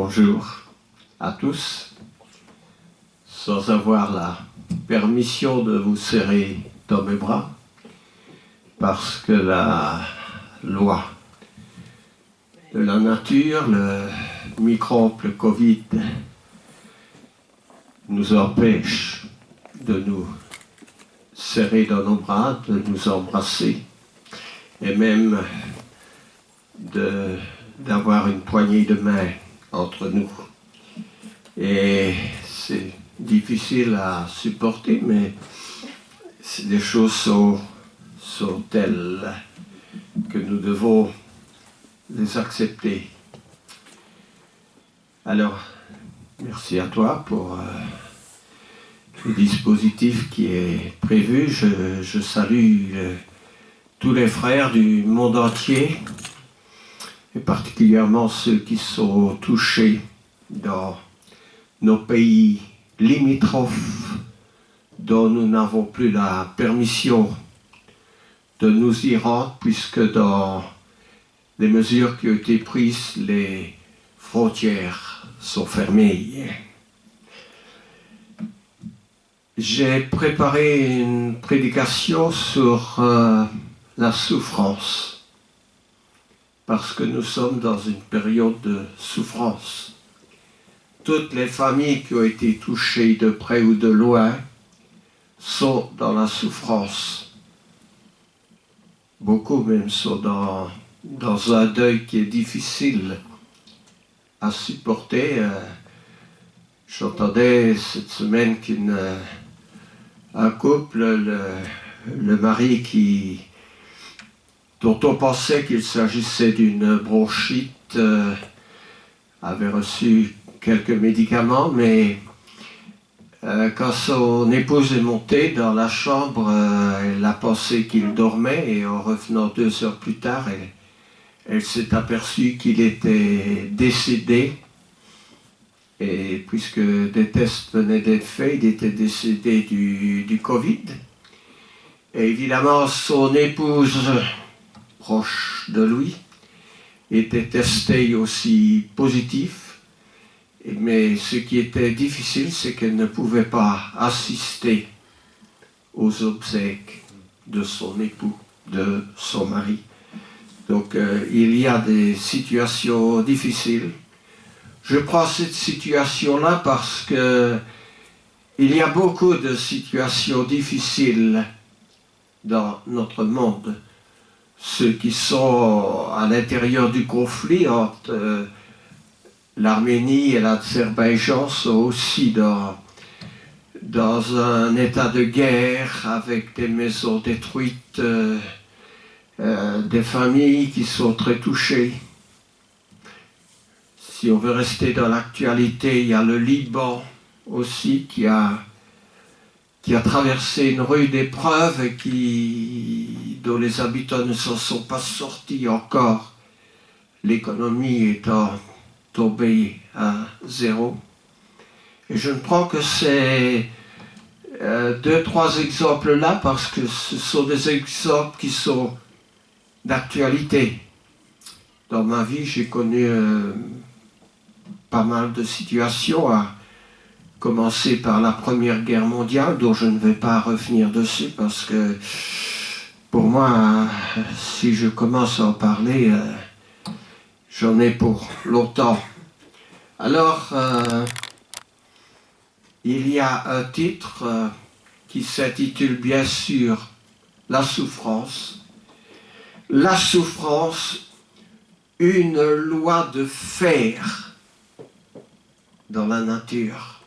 bonjour à tous, sans avoir la permission de vous serrer dans mes bras, parce que la loi de la nature, le microbe, le Covid, nous empêche de nous serrer dans nos bras, de nous embrasser, et même d'avoir une poignée de main entre nous. Et c'est difficile à supporter, mais les choses sont telles que nous devons les accepter. Alors, merci à toi pour le dispositif qui est prévu. Je salue tous les frères du monde entier, et particulièrement ceux qui sont touchés dans nos pays limitrophes dont nous n'avons plus la permission de nous y rendre, puisque dans les mesures qui ont été prises, les frontières sont fermées. J'ai préparé une prédication sur la souffrance, parce que nous sommes dans une période de souffrance. Toutes les familles qui ont été touchées de près ou de loin sont dans la souffrance. Beaucoup même sont dans un deuil qui est difficile à supporter. J'entendais cette semaine qu'un couple, le mari dont on pensait qu'il s'agissait d'une bronchite, avait reçu quelques médicaments, mais quand son épouse est montée dans la chambre, elle a pensé qu'il dormait, et en revenant 2 heures plus tard, elle s'est aperçue qu'il était décédé. Et puisque des tests venaient d'être faits, il était décédé du Covid. Et évidemment, son épouse, proche de lui, était testée aussi positif. Mais ce qui était difficile, c'est qu'elle ne pouvait pas assister aux obsèques de son époux, de son mari. Donc il y a des situations difficiles. Je prends cette situation-là parce que il y a beaucoup de situations difficiles dans notre monde. Ceux qui sont à l'intérieur du conflit entre l'Arménie et l'Azerbaïdjan sont aussi dans un état de guerre, avec des maisons détruites, des familles qui sont très touchées. Si on veut rester dans l'actualité, il y a le Liban aussi qui a traversé une rude épreuve et dont les habitants ne s'en sont pas sortis encore, l'économie étant tombée à zéro. Et je ne prends que ces 2-3 exemples-là parce que ce sont des exemples qui sont d'actualité. Dans ma vie, j'ai connu pas mal de situations, à commencer par la Première Guerre mondiale, dont je ne vais pas revenir dessus, parce que pour moi, si je commence à en parler, j'en ai pour longtemps. Alors, il y a un titre qui s'intitule bien sûr « La souffrance ». La souffrance, une loi de fer dans la nature.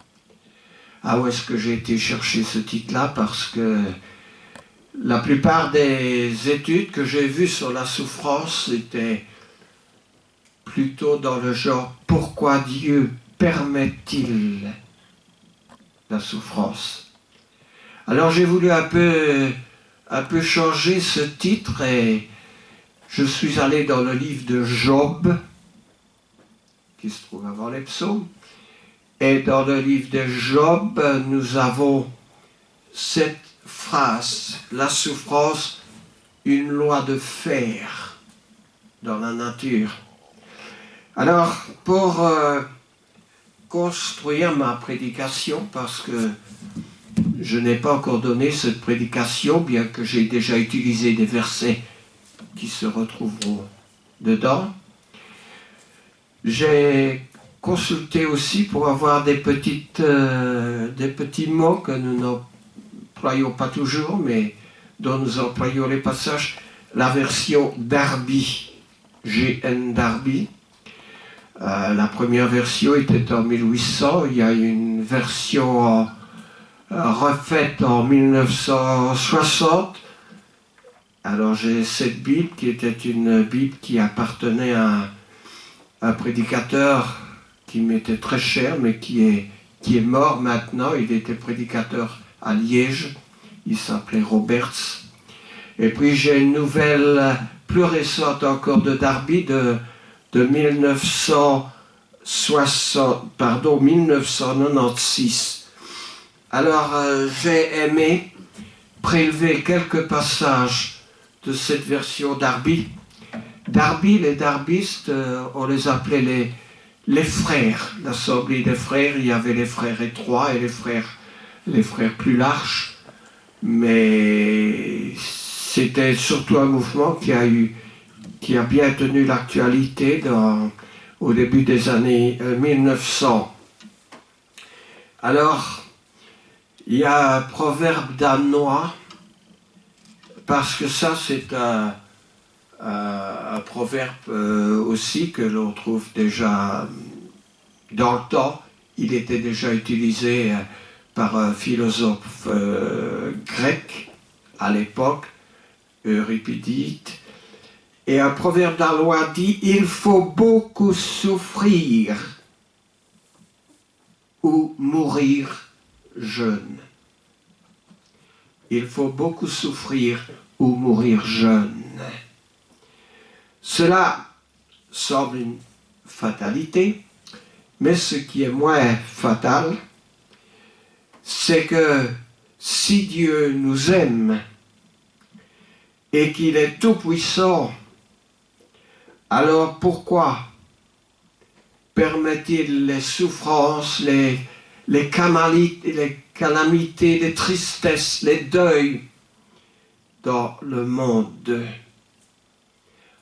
Ah, où est-ce que j'ai été chercher ce titre-là? Parce que la plupart des études que j'ai vues sur la souffrance étaient plutôt dans le genre « Pourquoi Dieu permet-il la souffrance ?» Alors j'ai voulu un peu changer ce titre, et je suis allé dans le livre de Job, qui se trouve avant les psaumes. Et dans le livre de Job, nous avons cette phrase, la souffrance, une loi de fer dans la nature. Alors, pour construire ma prédication parce que je n'ai pas encore donné cette prédication, bien que j'ai déjà utilisé des versets qui se retrouveront dedans. J'ai consulté aussi pour avoir des petits mots que nous n'employons pas toujours, mais dont nous employons les passages. La version Darby, G.N. Darby. La première version était en 1800, il y a une version refaite en 1960. Alors j'ai cette Bible qui était une Bible qui appartenait à un prédicateur qui m'était très cher, mais qui est mort maintenant. Il était prédicateur à Liège, il s'appelait Roberts. Et puis j'ai une nouvelle plus récente encore de Darby de 1996. Alors j'ai aimé prélever quelques passages de cette version Darby. Darby, les darbistes, on les appelait les frères, l'assemblée des frères. Il y avait les frères étroits et les frères plus larges, mais c'était surtout un mouvement qui a bien tenu l'actualité au début des années 1900. Alors, il y a un proverbe danois, parce que ça c'est un proverbe aussi que l'on trouve déjà dans le temps. Il était déjà utilisé par un philosophe grec à l'époque, Euripidide. Et un proverbe danois dit « Il faut beaucoup souffrir ou mourir jeune ». Il faut beaucoup souffrir ou mourir jeune. Cela semble une fatalité, mais ce qui est moins fatal, c'est que si Dieu nous aime et qu'il est tout-puissant, alors pourquoi permet-il les souffrances, les calamités, les tristesses, les deuils dans le monde?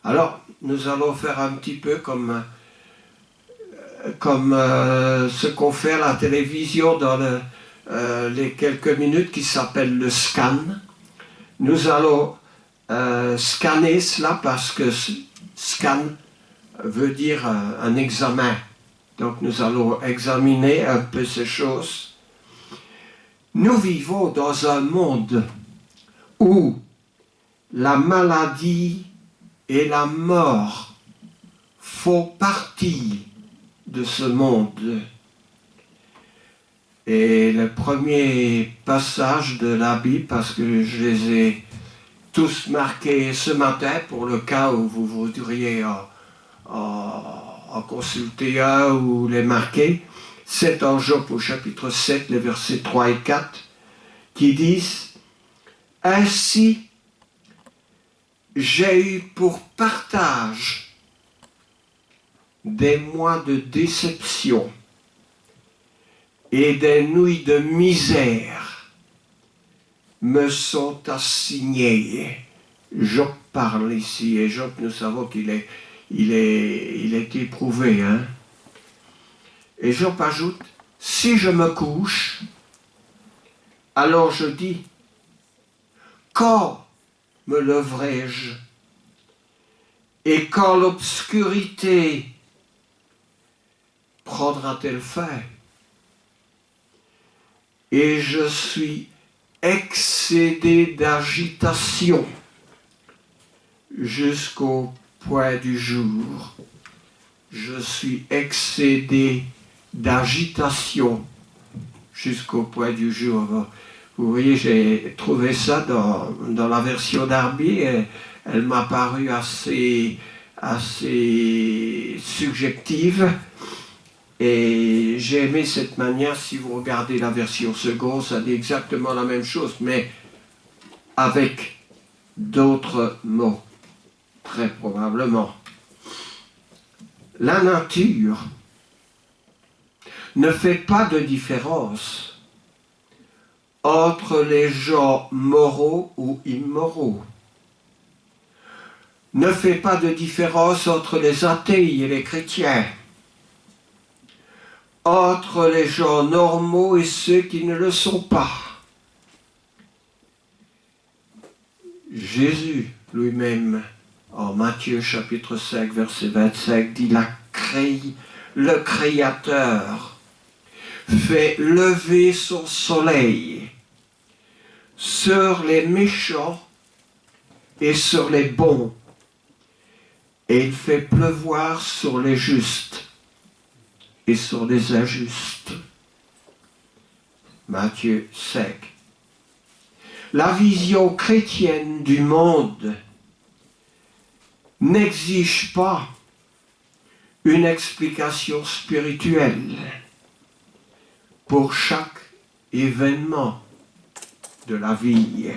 Alors, nous allons faire un petit peu comme ce qu'on fait à la télévision dans les quelques minutes qui s'appelle le scan. Nous allons scanner cela parce que scan veut dire un examen. Donc nous allons examiner un peu ces choses. Nous vivons dans un monde où la maladie et la mort font partie de ce monde. Et le premier passage de la Bible, parce que je les ai tous marqués ce matin, pour le cas où vous voudriez en consulter un ou les marquer, c'est en Job au chapitre 7, les versets 3 et 4, qui disent « Ainsi, j'ai eu pour partage des mois de déception et des nuits de misère me sont assignés. » Job parle ici, et Job, nous savons qu'il est éprouvé. Hein? Et Job ajoute, « Si je me couche, alors je dis, quand me leverai-je? Et quand l'obscurité prendra-t-elle fin? Et je suis excédé d'agitation jusqu'au point du jour. Je suis excédé d'agitation jusqu'au point du jour. » Vous voyez, j'ai trouvé ça dans la version Darby, et elle m'a paru assez subjective. Et j'ai aimé cette manière. Si vous regardez la version seconde, ça dit exactement la même chose, mais avec d'autres mots, très probablement. La nature ne fait pas de différence entre les gens moraux ou immoraux. Ne fait pas de différence entre les athées et les chrétiens, entre les gens normaux et ceux qui ne le sont pas. Jésus lui-même, en Matthieu chapitre 5, verset 25, dit le Créateur fait lever son soleil sur les méchants et sur les bons, et il fait pleuvoir sur les justes et sur les injustes. Matthieu 5. La vision chrétienne du monde n'exige pas une explication spirituelle pour chaque événement de la vie.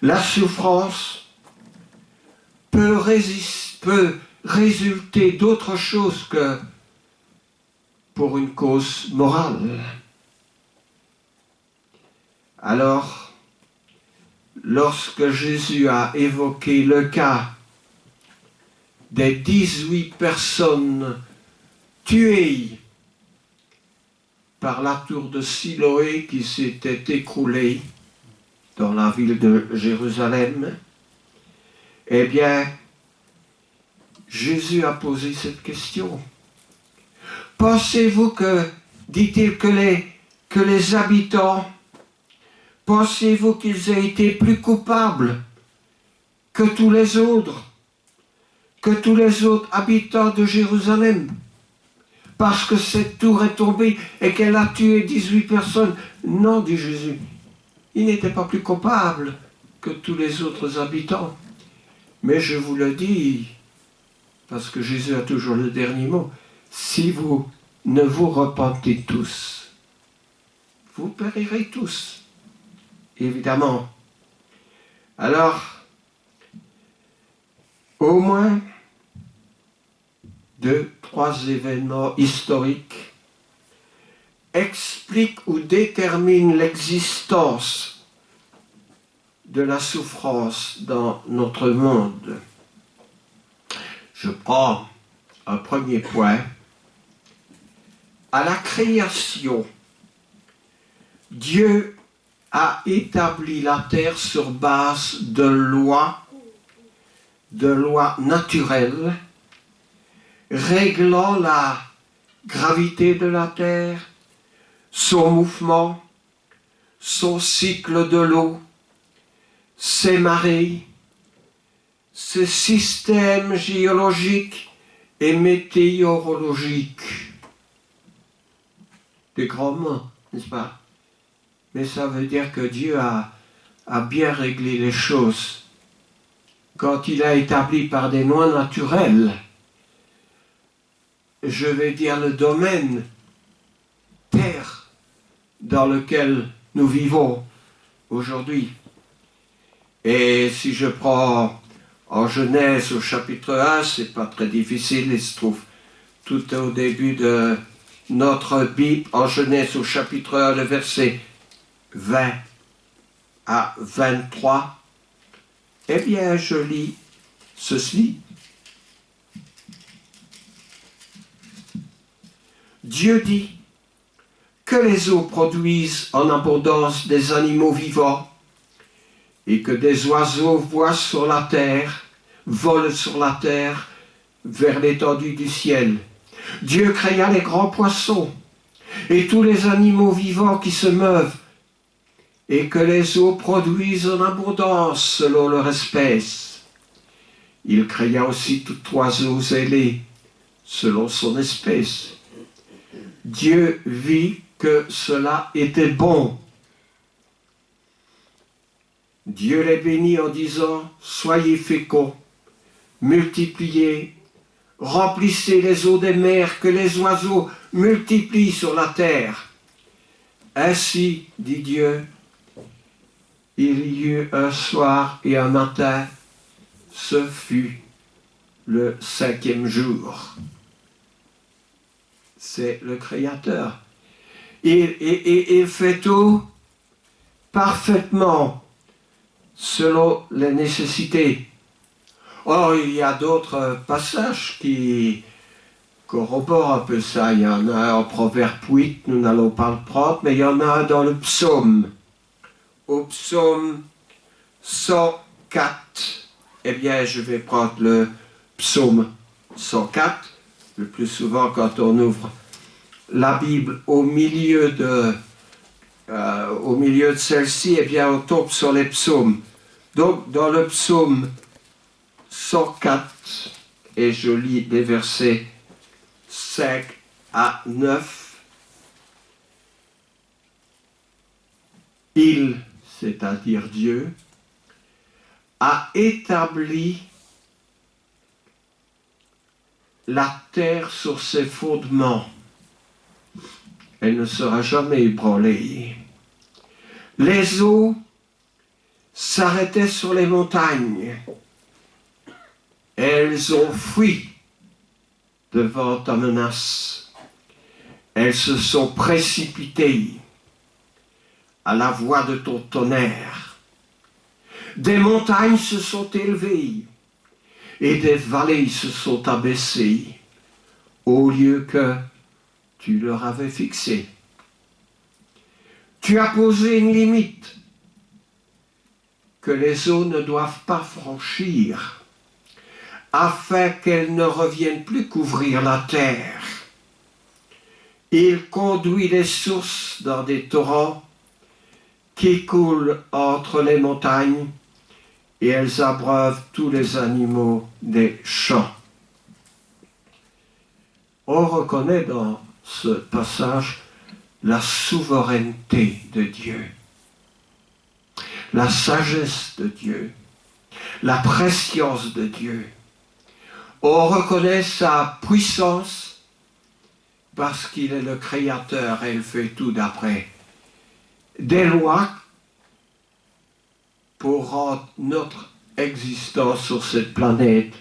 La souffrance peut résulter d'autre chose que pour une cause morale. Alors, lorsque Jésus a évoqué le cas des 18 personnes tuées par la tour de Siloé qui s'était écroulée dans la ville de Jérusalem, eh bien, Jésus a posé cette question. Pensez-vous que, dit-il, que les habitants, pensez-vous qu'ils aient été plus coupables que tous les autres habitants de Jérusalem? Parce que cette tour est tombée et qu'elle a tué 18 personnes. Non, dit Jésus, ils n'étaient pas plus coupables que tous les autres habitants. Mais je vous le dis, parce que Jésus a toujours le dernier mot, si vous ne vous repentez tous, vous périrez tous, évidemment. Alors, au moins 2, 3 événements historiques expliquent ou déterminent l'existence de la souffrance dans notre monde. Je prends un premier point. À la création, Dieu a établi la terre sur base de lois naturelles, réglant la gravité de la terre, son mouvement, son cycle de l'eau, ses marées, ses systèmes géologiques et météorologiques. Des grands mots, n'est-ce pas? Mais ça veut dire que Dieu a bien réglé les choses. Quand il a établi par des lois naturelles, je vais dire le domaine terre dans lequel nous vivons aujourd'hui. Et si je prends en Genèse au chapitre 1, c'est pas très difficile, il se trouve tout au début de notre Bible, en Genèse au chapitre 1, le verset 20 à 23, eh bien je lis ceci. Dieu dit que les eaux produisent en abondance des animaux vivants et que des oiseaux volent sur la terre vers l'étendue du ciel. Dieu créa les grands poissons et tous les animaux vivants qui se meuvent et que les eaux produisent en abondance selon leur espèce. Il créa aussi tout oiseau ailé selon son espèce. Dieu vit que cela était bon. Dieu les bénit en disant « Soyez féconds, multipliez, remplissez les eaux des mers, que les oiseaux multiplient sur la terre. » Ainsi, dit Dieu, il y eut un soir et un matin, ce fut le 5e jour. c'est le Créateur. Il fait tout parfaitement selon les nécessités. Or, il y a d'autres passages qui corroborent un peu ça. Il y en a un en Proverbe 8, nous n'allons pas le prendre, mais il y en a un dans le psaume. Au psaume 104, eh bien, je vais prendre le psaume 104. Le plus souvent, quand on ouvre la Bible au milieu de celle-ci, eh bien, on tombe sur les psaumes. Donc, dans le psaume 104, et je lis des versets 5 à 9, il, c'est-à-dire Dieu, a établi la terre sur ses fondements. Elle ne sera jamais ébranlée. Les eaux s'arrêtaient sur les montagnes. Elles ont fui devant ta menace. Elles se sont précipitées à la voix de ton tonnerre. Des montagnes se sont élevées et des vallées se sont abaissées au lieu que tu leur avais fixé. Tu as posé une limite que les eaux ne doivent pas franchir, afin qu'elles ne reviennent plus couvrir la terre. Il conduit les sources dans des torrents qui coulent entre les montagnes, et elles abreuvent tous les animaux des champs. On reconnaît dans ce passage la souveraineté de Dieu, la sagesse de Dieu, la prescience de Dieu. On reconnaît sa puissance parce qu'il est le Créateur et il fait tout d'après des lois pour rendre notre existence sur cette planète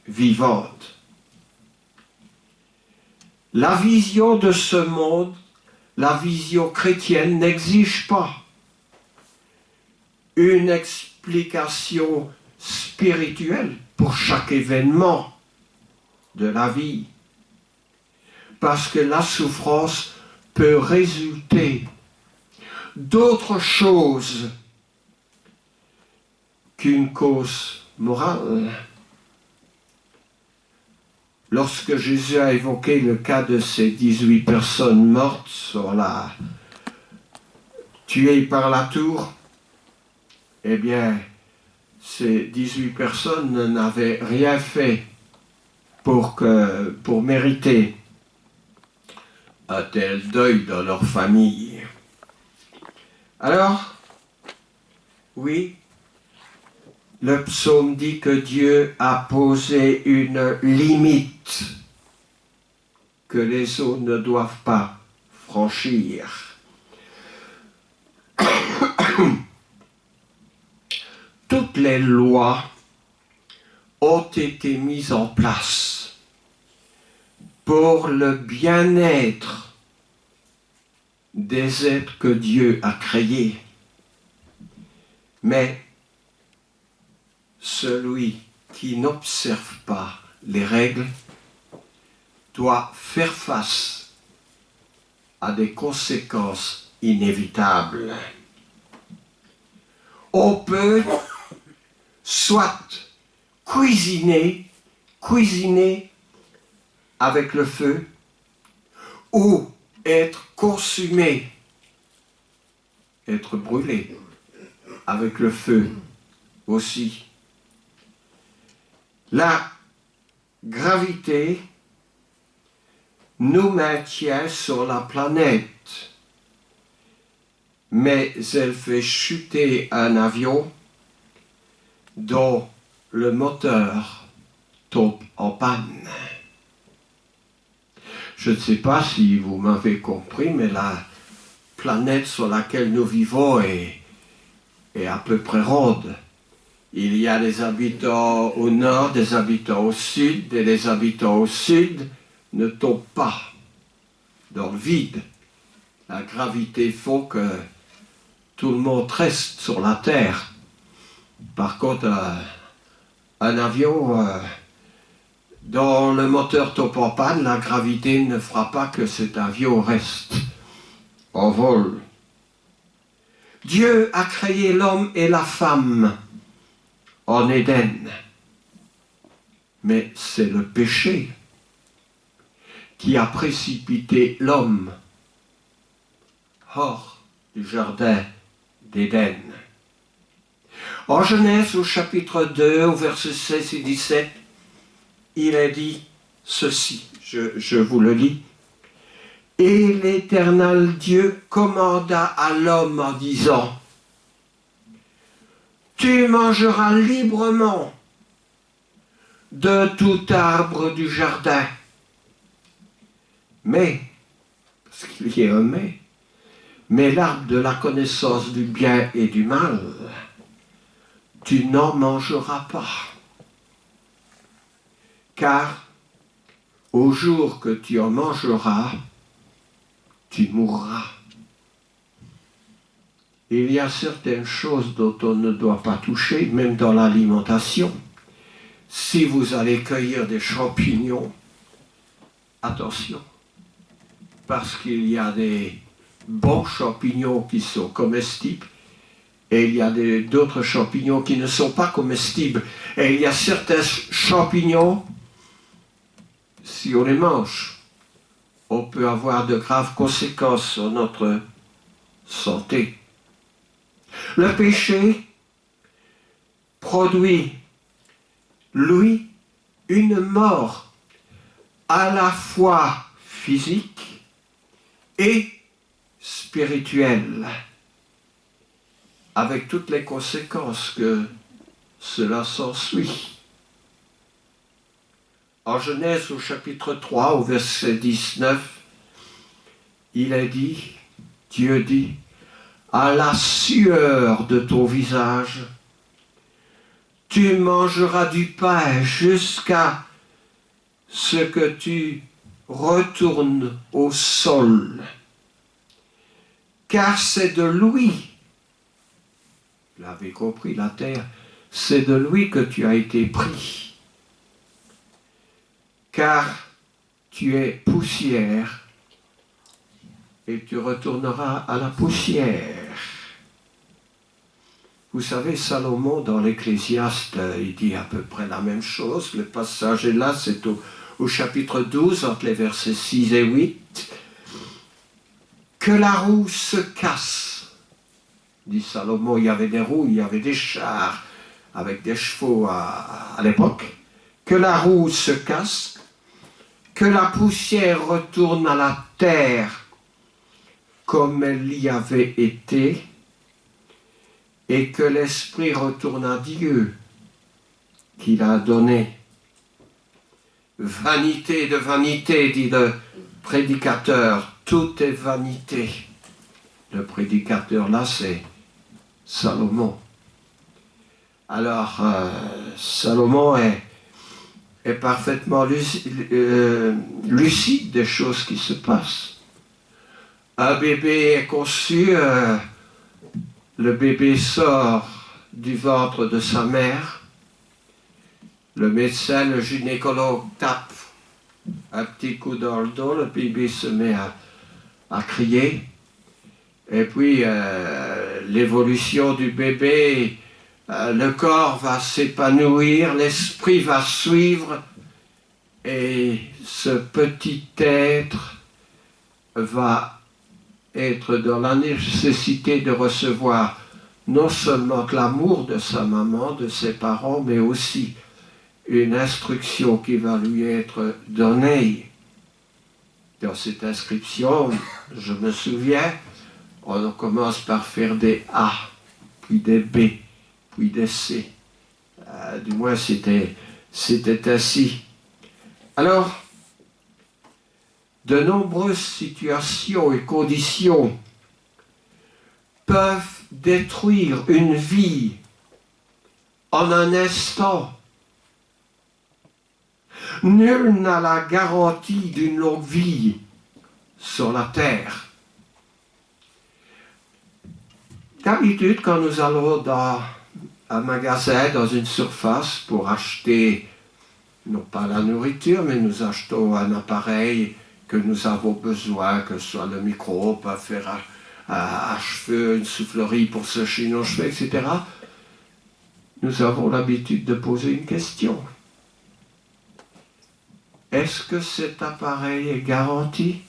vivante. La vision de ce monde, la vision chrétienne, n'exige pas une explication spirituelle pour chaque événement de la vie, parce que la souffrance peut résulter d'autre chose qu'une cause morale. Lorsque Jésus a évoqué le cas de ces 18 personnes mortes tuées par la tour, eh bien, ces 18 personnes n'avaient rien fait pour mériter un tel deuil dans leur famille. Alors, oui, le psaume dit que Dieu a posé une limite que les eaux ne doivent pas franchir. Toutes les lois ont été mises en place pour le bien-être des êtres que Dieu a créés. Mais celui qui n'observe pas les règles doit faire face à des conséquences inévitables. On peut soit cuisiner avec le feu, ou être consumé, être brûlé avec le feu aussi. La gravité nous maintient sur la planète, mais elle fait chuter un avion dont le moteur tombe en panne. Je ne sais pas si vous m'avez compris, mais la planète sur laquelle nous vivons est à peu près ronde. Il y a des habitants au nord, des habitants au sud, et les habitants au sud ne tombent pas dans le vide. La gravité faut que tout le monde reste sur la Terre. Par contre, un avion dont le moteur tombe en panne, la gravité ne fera pas que cet avion reste en vol. Dieu a créé l'homme et la femme en Éden. Mais c'est le péché qui a précipité l'homme hors du jardin d'Éden. En Genèse, au chapitre 2, au verset 16 et 17, il est dit ceci, je vous le lis. « Et l'Éternel Dieu commanda à l'homme en disant, « Tu mangeras librement de tout arbre du jardin. Mais, parce qu'il y a un mais l'arbre de la connaissance du bien et du mal, tu n'en mangeras pas. Car au jour que tu en mangeras, tu mourras. » Il y a certaines choses dont on ne doit pas toucher, même dans l'alimentation. Si vous allez cueillir des champignons, attention, parce qu'il y a des bons champignons qui sont comestibles et il y a d'autres champignons qui ne sont pas comestibles. Et il y a certains champignons, si on les mange, on peut avoir de graves conséquences sur notre santé. Le péché produit, lui, une mort à la fois physique et spirituelle, avec toutes les conséquences que cela s'ensuit. En Genèse, au chapitre 3, au verset 19, il est dit, Dieu dit, « À la sueur de ton visage, tu mangeras du pain jusqu'à ce que tu retournes au sol, car c'est de lui, vous l'avez compris, la terre, c'est de lui que tu as été pris, car tu es poussière et tu retourneras à la poussière. » Vous savez, Salomon, dans l'Ecclésiaste, il dit à peu près la même chose. Le passage est là, c'est au chapitre 12, entre les versets 6 et 8. « Que la roue se casse. » Dit Salomon, il y avait des roues, il y avait des chars avec des chevaux à l'époque. « Que la roue se casse, que la poussière retourne à la terre comme elle y avait été, et que l'esprit retourne à Dieu qu'il a donné. » Vanité de vanité, dit le prédicateur, tout est vanité. Le prédicateur là, c'est Salomon. Alors, Salomon est parfaitement lucide des choses qui se passent. Un bébé est conçu, le bébé sort du ventre de sa mère, le médecin, le gynécologue tape un petit coup dans le dos, le bébé se met à crier, et puis l'évolution du bébé, le corps va s'épanouir, l'esprit va suivre, et ce petit être va être dans la nécessité de recevoir non seulement l'amour de sa maman, de ses parents, mais aussi une instruction qui va lui être donnée. Dans cette inscription, je me souviens, on commence par faire des A, puis des B, puis des C. Du moins, c'était ainsi. Alors, de nombreuses situations et conditions peuvent détruire une vie en un instant. Nul n'a la garantie d'une longue vie sur la terre. D'habitude, quand nous allons dans un magasin, dans une surface, pour acheter, non pas la nourriture, mais nous achetons un appareil que nous avons besoin, que ce soit le micro, un fer à cheveux, une soufflerie pour sécher nos cheveux, etc. Nous avons l'habitude de poser une question. Est-ce que cet appareil est garanti?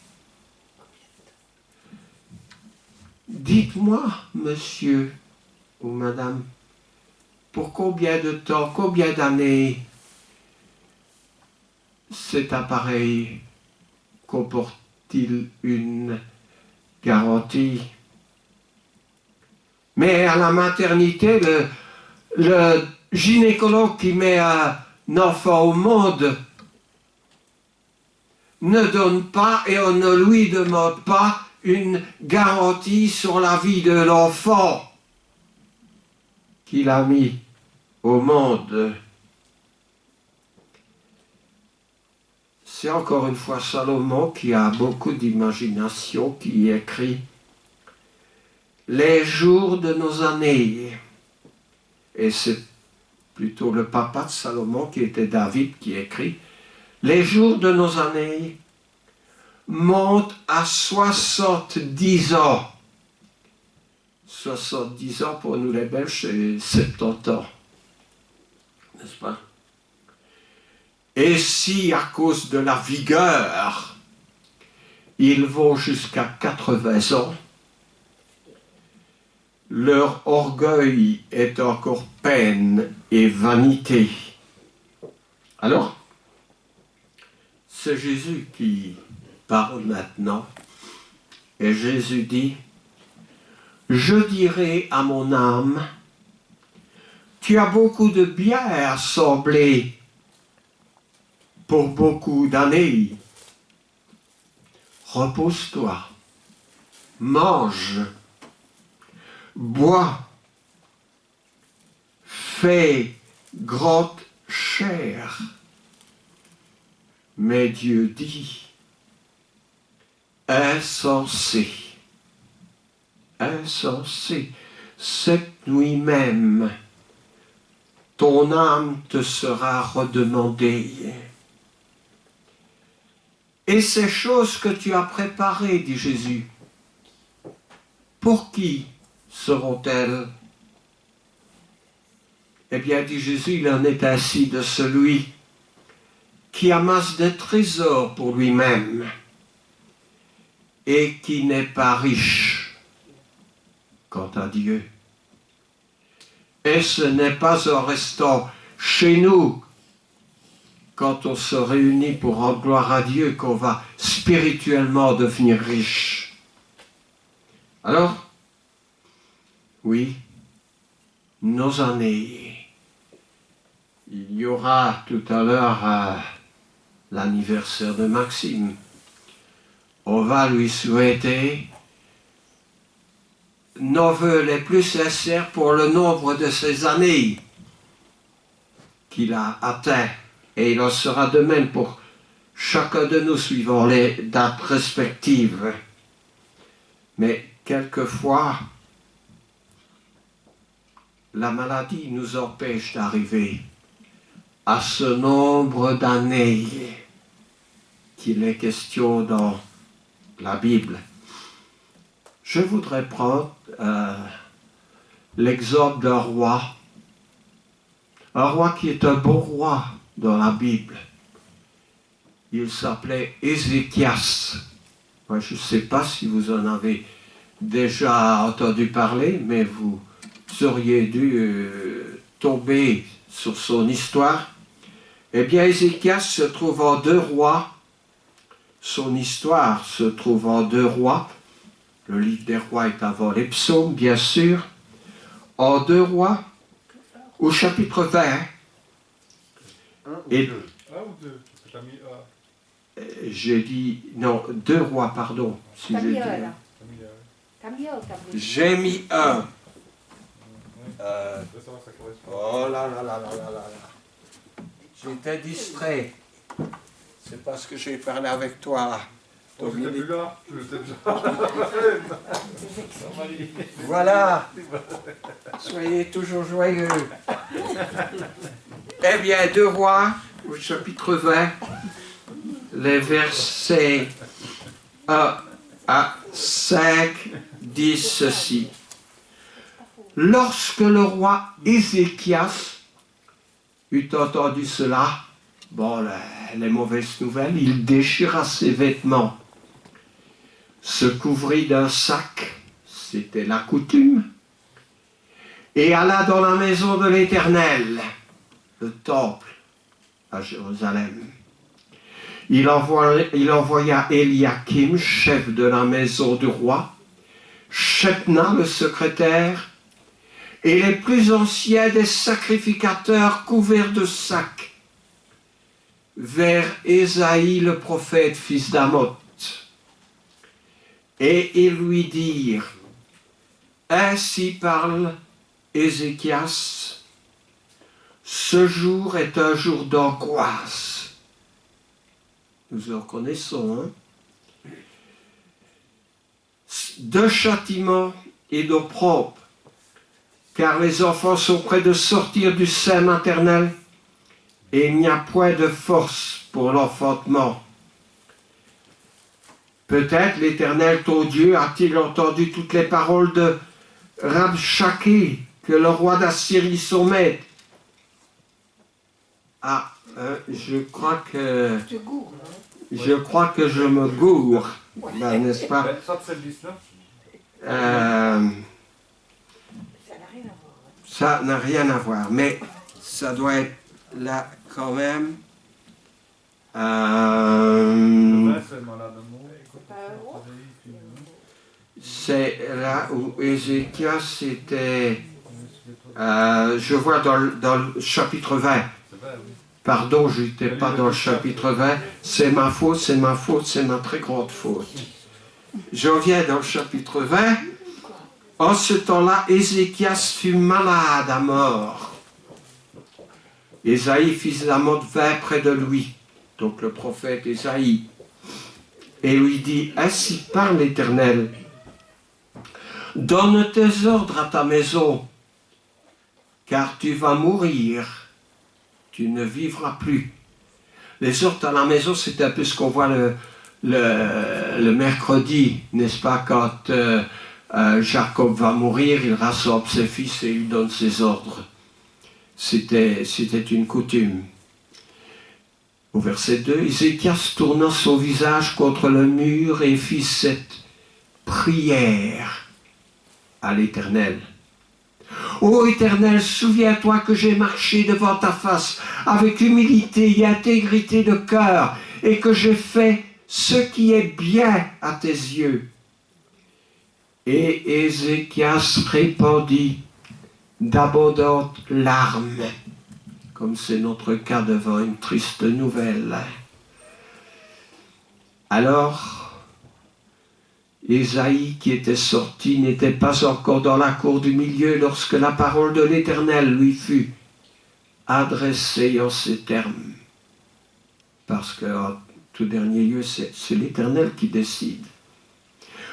Dites-moi, monsieur ou madame, pour combien de temps, combien d'années cet appareil comporte-t-il une garantie? Mais à la maternité, le gynécologue qui met un enfant au monde ne donne pas et on ne lui demande pas une garantie sur la vie de l'enfant qu'il a mis au monde. C'est encore une fois Salomon qui a beaucoup d'imagination, qui écrit « Les jours de nos années ». Et c'est plutôt le papa de Salomon, qui était David, qui écrit « Les jours de nos années montent à 70 ans ». 70 ans pour nous les Belges, c'est 70 ans, n'est-ce pas? Et si à cause de la vigueur, ils vont jusqu'à 80 ans, leur orgueil est encore peine et vanité. Alors, c'est Jésus qui parle maintenant, et Jésus dit, « Je dirai à mon âme, tu as beaucoup de bien à assembler pour beaucoup d'années. Repose-toi, mange, bois, fais grande chair. » Mais Dieu dit, insensé, insensé, cette nuit même, ton âme te sera redemandée. Et ces choses que tu as préparées, dit Jésus, pour qui seront-elles? Eh bien, dit Jésus, il en est ainsi de celui qui amasse des trésors pour lui-même et qui n'est pas riche quant à Dieu. Et ce n'est pas en restant chez nous, quand on se réunit pour rendre gloire à Dieu, qu'on va spirituellement devenir riche. Alors, oui, nos années. Il y aura tout à l'heure l'anniversaire de Maxime. On va lui souhaiter nos vœux les plus sincères pour le nombre de ces années qu'il a atteint. Et il en sera de même pour chacun de nous suivant les dates respectives. Mais quelquefois, la maladie nous empêche d'arriver à ce nombre d'années qu'il est question dans la Bible. Je voudrais prendre l'exemple d'un roi qui est un bon roi dans la Bible. Il s'appelait Ézéchias. Moi, je ne sais pas si vous en avez déjà entendu parler, mais vous auriez dû tomber sur son histoire. Eh bien, Ézéchias se trouve en 2 Rois. Son histoire se trouve en 2 Rois. Le livre des Rois est avant les psaumes, bien sûr. En 2 Rois, au chapitre 20. Un ou deux? Un ou deux? T'as mis J'ai dit, non, 2 Rois, pardon. Si j'ai dit, j'ai mis 1. Oh là là là là là là. J'étais distrait. C'est parce que j'ai parlé avec toi Oh, j'étais plus là, j'étais déjà. Voilà. Soyez toujours joyeux. Eh bien, 2 Rois, au chapitre 20, les versets 1 à 5 disent ceci. Lorsque le roi Ézéchias eut entendu cela, bon, les mauvaises nouvelles, il déchira ses vêtements, se couvrit d'un sac, c'était la coutume, et alla dans la maison de l'Éternel, le temple, à Jérusalem. Il envoya Eliakim, chef de la maison du roi, Shebna, le secrétaire, et les plus anciens des sacrificateurs couverts de sacs, vers Ésaïe le prophète, fils d'Amoth. Et ils lui dirent, ainsi parle Ézéchias, ce jour est un jour d'angoisse. Nous en connaissons, hein? De châtiment et d'opprobre, car les enfants sont près de sortir du sein maternel, et il n'y a point de force pour l'enfantement. Peut-être l'Éternel, ton Dieu, a-t-il entendu toutes les paroles de Rabshakeh, que le roi d'Assyrie, son maître. Ah, je crois que je me gourre, ben, n'est-ce pas? Ça n'a rien à voir, mais ça doit être là quand même. C'est là où Ézéchias était. Je vois dans le chapitre 20. Pardon, je n'étais pas dans le chapitre 20. C'est ma faute, c'est ma faute, c'est ma très grande faute. Je reviens dans le chapitre 20. En ce temps-là, Ézéchias fut malade à mort. Ésaïe, fils d'Amoth, vint près de lui, donc le prophète Ésaïe, et lui dit, ainsi parle l'Éternel, donne tes ordres à ta maison, car tu vas mourir, tu ne vivras plus. Les ordres à la maison, c'est un peu ce qu'on voit le mercredi, n'est-ce pas, quand Jacob va mourir, il rassemble ses fils et il donne ses ordres. C'était une coutume. Au verset 2, Ézéchias tourna son visage contre le mur et fit cette prière à l'Éternel. Ô Éternel, souviens-toi que j'ai marché devant ta face avec humilité et intégrité de cœur et que j'ai fait ce qui est bien à tes yeux. Et Ézéchias répandit d'abondantes larmes, comme c'est notre cas devant une triste nouvelle. Alors, Ésaïe, qui était sorti, n'était pas encore dans la cour du milieu lorsque la parole de l'Éternel lui fut adressée en ces termes. Parce qu'en tout dernier lieu, c'est l'Éternel qui décide.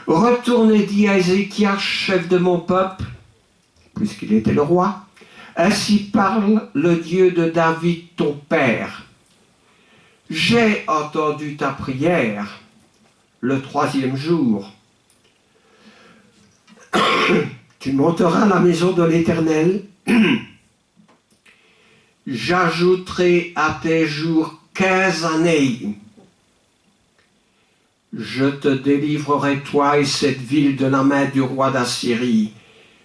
Retourne et dis à Ézéchias, chef de mon peuple, puisqu'il était le roi, ainsi parle le Dieu de David, ton père. J'ai entendu ta prière le 3e jour. Tu monteras à la maison de l'Éternel. J'ajouterai à tes jours 15 années. Je te délivrerai, toi et cette ville, de la main du roi d'Assyrie.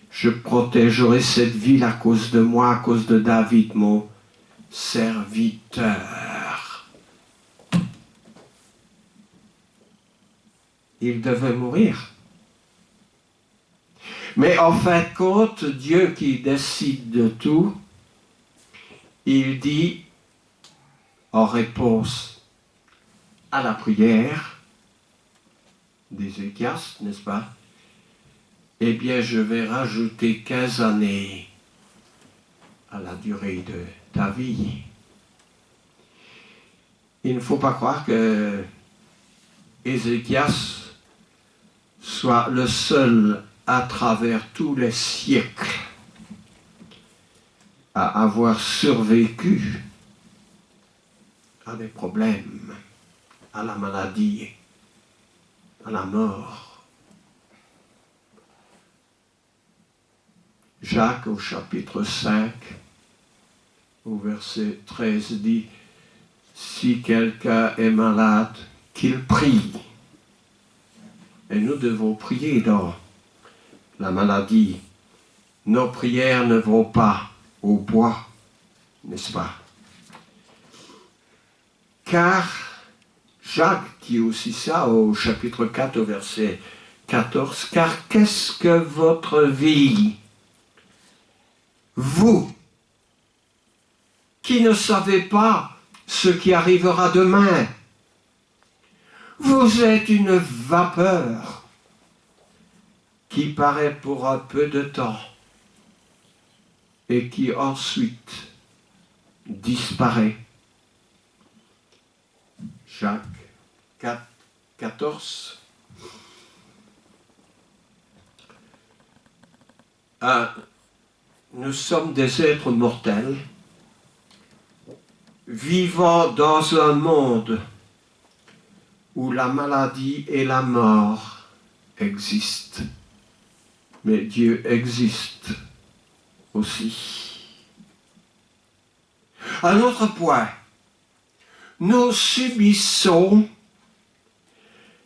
Je protégerai cette ville à cause de moi, à cause de David, mon serviteur. Il devait mourir. Mais en fin de compte, Dieu qui décide de tout, il dit, en réponse à la prière d'Ézéchias, n'est-ce pas? Eh bien, je vais rajouter 15 années à la durée de ta vie. Il ne faut pas croire que Ézéchias soit le seul à travers tous les siècles à avoir survécu à des problèmes, à la maladie, à la mort. Jacques au chapitre 5, au verset 13 dit, si quelqu'un est malade, qu'il prie. Et nous devons prier dans la maladie. Nos prières ne vont pas au bois, n'est-ce pas? Car Jacques dit aussi ça au chapitre 4, au verset 14, car qu'est-ce que votre vie, vous, qui ne savez pas ce qui arrivera demain, vous êtes une vapeur qui paraît pour un peu de temps et qui ensuite disparaît. Jacques 4, 14. Nous sommes des êtres mortels, vivant dans un monde où la maladie et la mort existent. Mais Dieu existe aussi. Un autre point, nous subissons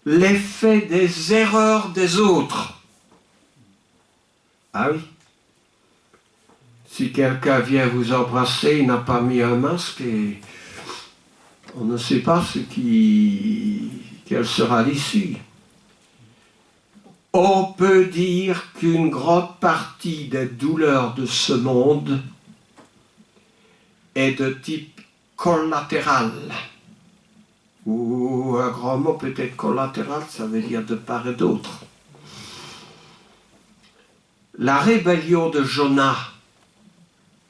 l'effet des erreurs des autres. Ah oui. Si quelqu'un vient vous embrasser, il n'a pas mis un masque et on ne sait pas quelle sera l'issue. On peut dire qu'une grande partie des douleurs de ce monde est de type collatéral. Ou un grand mot peut-être collatéral, ça veut dire de part et d'autre. La rébellion de Jonas,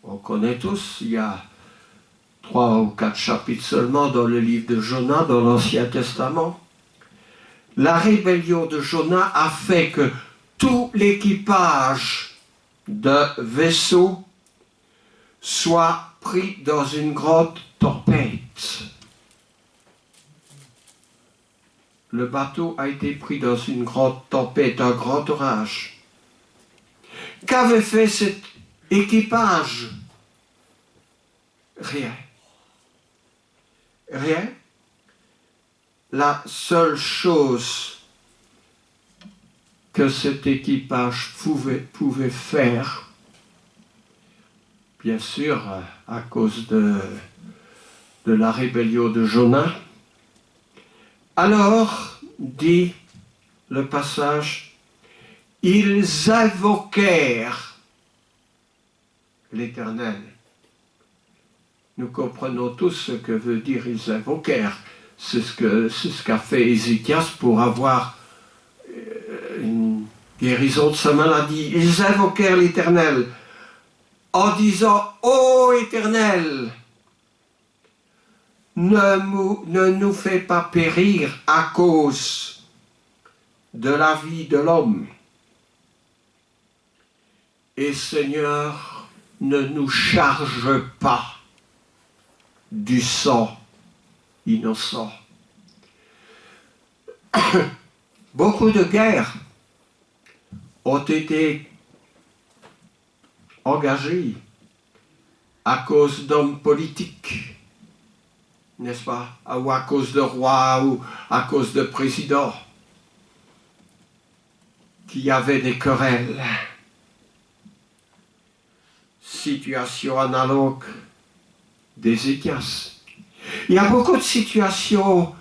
on connaît tous, il y a 3 ou 4 chapitres seulement dans le livre de Jonas, dans l'Ancien Testament. La rébellion de Jonas a fait que tout l'équipage d'un vaisseau soit pris dans une grande tempête. Le bateau a été pris dans une grande tempête, un grand orage. Qu'avait fait cet équipage? Rien. Rien. La seule chose que cet équipage pouvait faire, bien sûr à cause de la rébellion de Jonas, alors, dit le passage, ils invoquèrent l'Éternel. Nous comprenons tous ce que veut dire ils invoquèrent. C'est ce qu'a fait Ézéchias pour avoir une guérison de sa maladie. Ils invoquèrent l'Éternel en disant « Ô Éternel, ne nous fais pas périr à cause de la vie de l'homme. Et Seigneur, ne nous charge pas du sang innocent. » Beaucoup de guerres ont été engagées à cause d'hommes politiques, n'est-ce pas? Ou à cause de rois, ou à cause de présidents qui avaient des querelles. Situation analogue d'Ézéchias. Il y a beaucoup de situations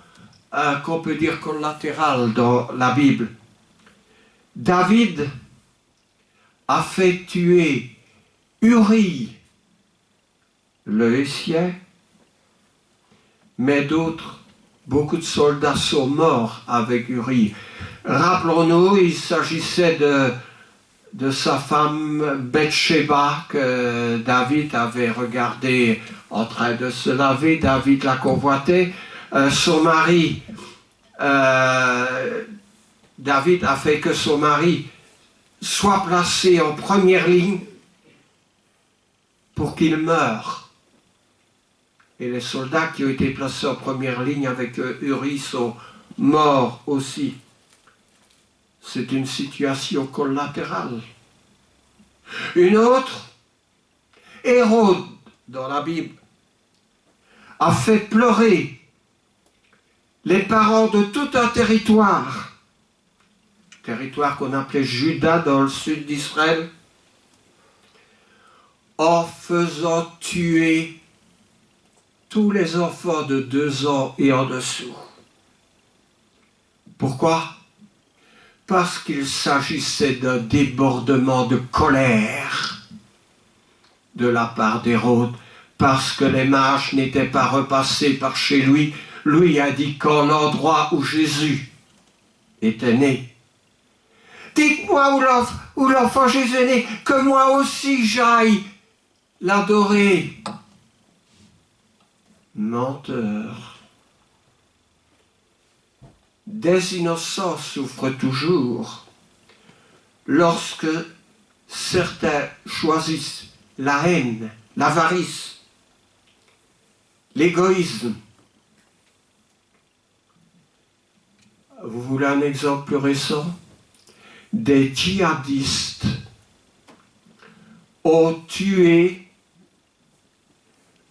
qu'on peut dire collatérales dans la Bible. David a fait tuer Uri, le Hétien, mais beaucoup de soldats sont morts avec Uri. Rappelons-nous, il s'agissait de sa femme Bathsheba que David avait regardée en train de se laver. David la convoitait. Son mari David a fait que son mari soit placé en première ligne pour qu'il meure. Et les soldats qui ont été placés en première ligne avec Uri sont morts aussi. C'est une situation collatérale. Une autre, Hérode, dans la Bible, a fait pleurer les parents de tout un territoire qu'on appelait Juda dans le sud d'Israël, en faisant tuer tous les enfants de 2 ans et en dessous. Pourquoi? Parce qu'il s'agissait d'un débordement de colère de la part d'Hérode, parce que les mages n'étaient pas repassés par chez lui, lui indiquant l'endroit où Jésus était né. Dites-moi où l'enfant Jésus est né, que moi aussi j'aille l'adorer. Menteur. Des innocents souffrent toujours lorsque certains choisissent la haine, l'avarice, l'égoïsme. Vous voulez un exemple plus récent? Des djihadistes ont tué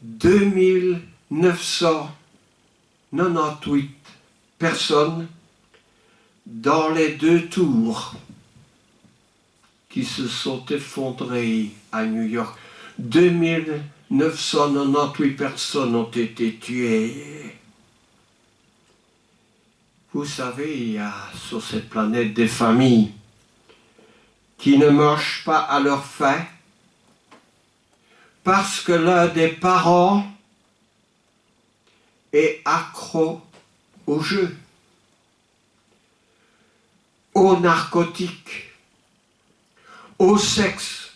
2998 personnes dans les 2 tours qui se sont effondrées à New York. 2998 personnes ont été tuées. Vous savez, il y a sur cette planète des familles qui ne mangent pas à leur faim parce que l'un des parents est accro au jeu, aux narcotiques, au sexe,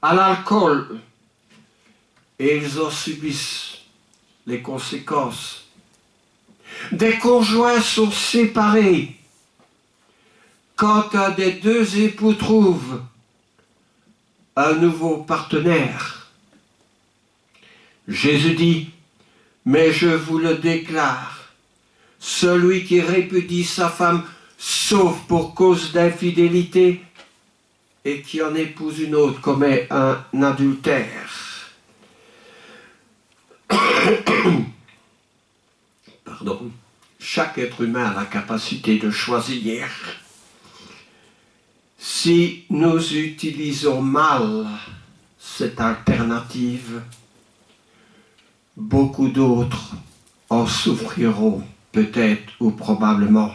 à l'alcool, et ils en subissent les conséquences. Des conjoints sont séparés quand un des 2 époux trouve un nouveau partenaire. Jésus dit, mais je vous le déclare, celui qui répudie sa femme, sauf pour cause d'infidélité, et qui en épouse une autre, commet un adultère. Pardon. Chaque être humain a la capacité de choisir. Si nous utilisons mal cette alternative, beaucoup d'autres en souffriront peut-être ou probablement.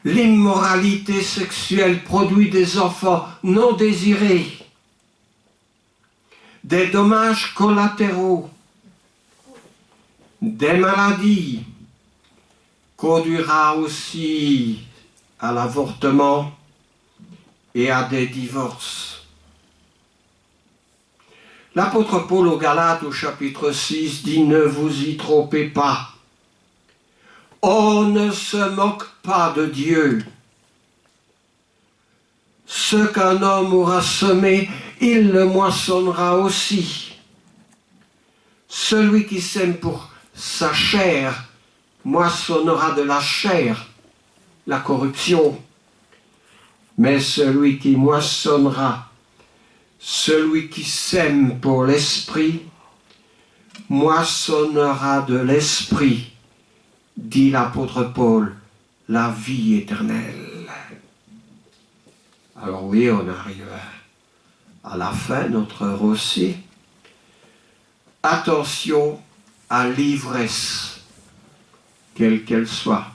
L'immoralité sexuelle produit des enfants non désirés, des dommages collatéraux, des maladies, conduira aussi à l'avortement et à des divorces. L'apôtre Paul aux Galates au chapitre 6 dit « Ne vous y trompez pas, on ne se moque pas de Dieu. Ce qu'un homme aura semé, il le moissonnera aussi. Celui qui sème pour sa chair moissonnera de la chair la corruption. Mais celui qui moissonnera, celui qui sème pour l'esprit, moissonnera de l'esprit, dit l'apôtre Paul, la vie éternelle. Alors oui, on arrive à la fin, notre heure aussi. Attention à l'ivresse, quelle qu'elle soit.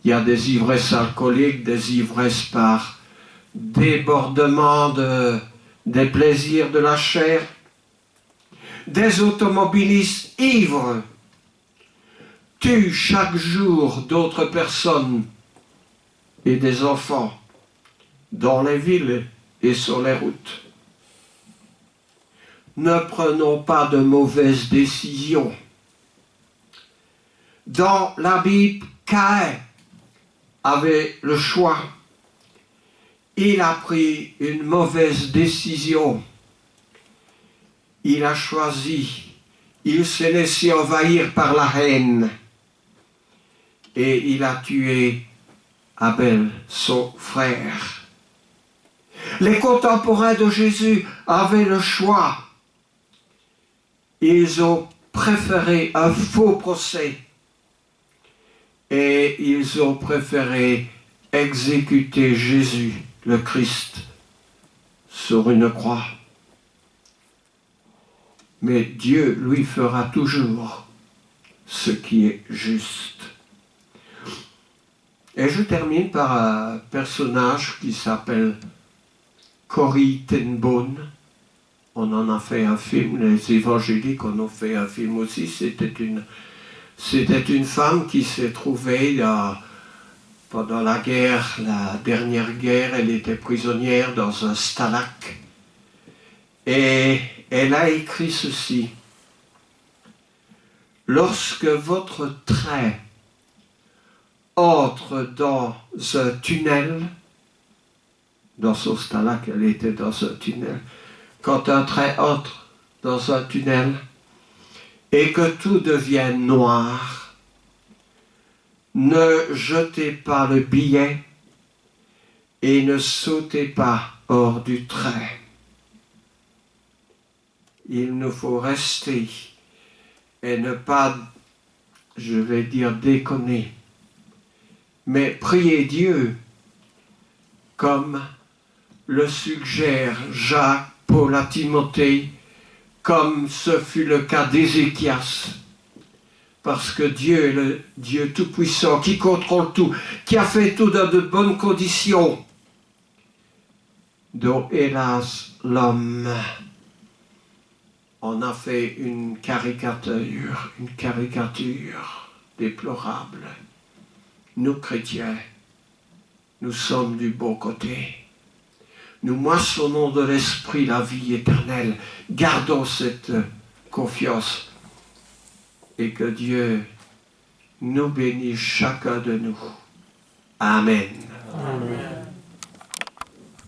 Il y a des ivresses alcooliques, des ivresses par débordement des plaisirs de la chair, des automobilistes ivres tuent chaque jour d'autres personnes et des enfants dans les villes et sur les routes. Ne prenons pas de mauvaises décisions. Dans la Bible, Caïn avait le choix. Il a pris une mauvaise décision. Il a choisi. Il s'est laissé envahir par la haine. Et il a tué Abel, son frère. Les contemporains de Jésus avaient le choix. Ils ont préféré un faux procès. Et ils ont préféré exécuter Jésus, le Christ, sur une croix. Mais Dieu, lui, fera toujours ce qui est juste. Et je termine par un personnage qui s'appelle Corrie ten Boom. On en a fait un film, les évangéliques en ont fait un film aussi. C'était une femme qui s'est trouvée pendant la guerre, la dernière guerre, elle était prisonnière dans un stalag. Et elle a écrit ceci. Lorsque votre train entre dans un tunnel, dans son stalag, elle était dans un tunnel, quand un train entre dans un tunnel et que tout devient noir, ne jetez pas le billet et ne sautez pas hors du train. Il nous faut rester et ne pas, je vais dire, déconner, mais prier Dieu comme le suggère Jacques, Paul à Timothée, comme ce fut le cas d'Ézéchias. Parce que Dieu est le Dieu tout-puissant, qui contrôle tout, qui a fait tout dans de bonnes conditions, dont, hélas, l'homme en a fait une caricature déplorable. Nous, chrétiens, nous sommes du bon côté. Nous moissonnons de l'esprit la vie éternelle. Gardons cette confiance et que Dieu nous bénisse chacun de nous. Amen. Amen.